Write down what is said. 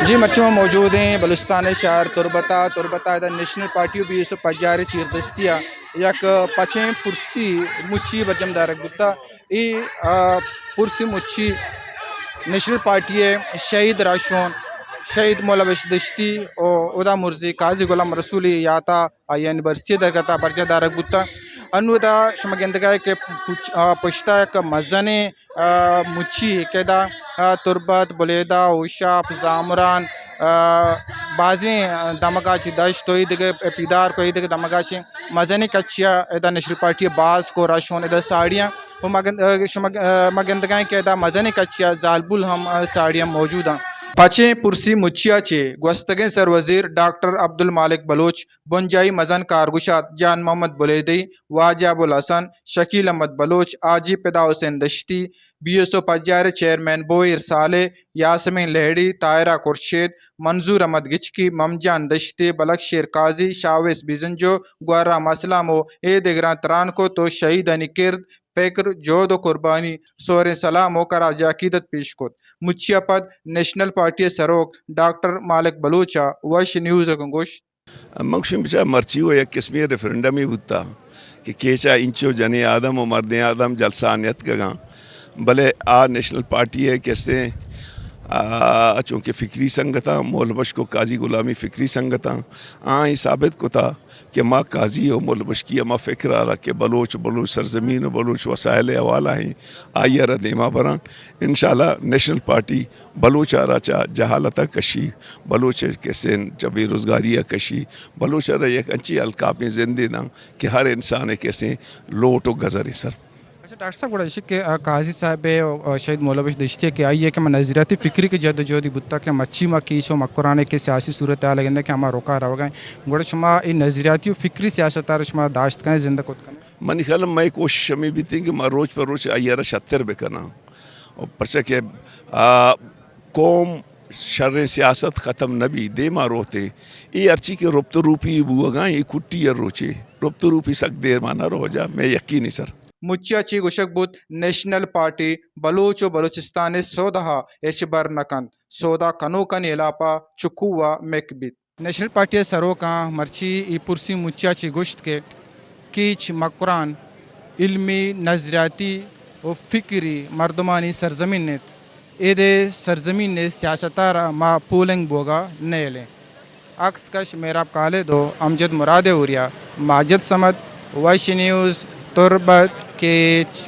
جی مرچی میں موجود ہیں بلوچستان شہر تربتا نیشنل پارٹی بھی اس پجار چیر دستیا یک پچیں پرسی مچی برجم دارک بتا ای پرسی مچی نیشنل پارٹی شہید راشون شہید مولا دشتی او ادا مرزی قاضی غلام رسولی یاتا یعنی برسی درگتا برجہ دارک بتا انو دا شمگندگاہ کے پشتا یک مزنے مچی کدا تربت بلیدا اوشاپ زامران بازیں دمگاچی دشت توی دیگه پیدار کوئی دیگه دمگاچی مزنی کچیا ادا نیشنل پارٹی باز کو راشون ادا ساڑیاں و مگندگاہیں کہ ادا مزنی کچیا زالبل ہم ساڑیاں موجود ہیں پچیں پرسی مچیا چے گوستگیں سر وزیر ڈاکٹر عبد المالک بلوچ بنجائی مزن کارگشات جان محمد بلیدی واجہ ابو الحسن شکیل احمد بلوچ آجی پدا حسین دشتی بی ایس او پجار چیئرمین بوئر صالح یاسمین لہڑی طاہرہ خورشید منظور احمد گچکی ممجان دشتی بلک شیر قاضی شاویس بیزنجو گوارا مسلامو اے دگران تران کو تو شہید انی کرد فکر جود و قربانی سور سلام و کراج عقیدت پیش کت مچیا پد نیشنل پارٹی سروک ڈاکٹر مالک بلوچا وش نیوز گنگوش مکشم بچا مرچی ہو یک قسمی ریفرنڈم ہی ہوتا کہ کیچا انچو جنی آدم و مرد آدم جلسانیت کا بلے نیشنل پارٹی ہے کیسے چونکہ فکری سنگتا مولبش کو قاضی غلامی فکری سنگتا ہی ثابت کو تھا کہ ماں قاضی و مولبش کی اما فکر آ رہا کہ بلوچ سرزمین و بلوچ وسائل حوالہ ہیں آئی ردیمہ بران انشاءاللہ نیشنل پارٹی بلوچ آ رہا چاہ جہالتہ کشی بلوچ کیسے جب بے روزگاریہ کشی بلوچ آ رہا یک انچی القاب میں زندے دا کہ ہر انسان کیسے لوٹ و گزرے سر. اچھا ڈاکٹر صاحب گوڑا کہ قاضی صاحب شہید مولا دشتی کہ آئیے کہ میں نظریاتی فکری کی جد جودی بتا کہ مچی ما کیچو مکرانے کے سیاسی صورتحال گندے کہ ہما روکا رہو گئے گوڑا شما این نظریاتی و فکری سیاست آر شما داشت کریں زندہ کت کریں منی خیال میں کوشش ہمیں بھی تھی کہ میں روز پر روز آئیارہ 76 بکنا اور پرچہ کہ قوم شر سیاست ختم نبی دے ما روتے ای ارچی کے ربط روپی بوگاں ای کٹی روچے ربط روپی سک دیر مانا رو جا میں یقینی سر مچیا چی گوشک بود نیشنل پارٹی بلوچ و بلوچستان سودہا ایچ بر نکن سودا کنو کن علاپا چکوا میک بیت نیشنل پارٹی سرو کان مرچی ای پرسی مچیا چی گوشت کے کیچ مکران علمی نظریاتی و فکری مردمانی سرزمین نیت ایدے سرزمین نے سیاستارا ما پولنگ بوگا نیلے عکس کش میراب کالے دو امجد مراد اوریا ماجد سمد وش نیوز تربت کیچ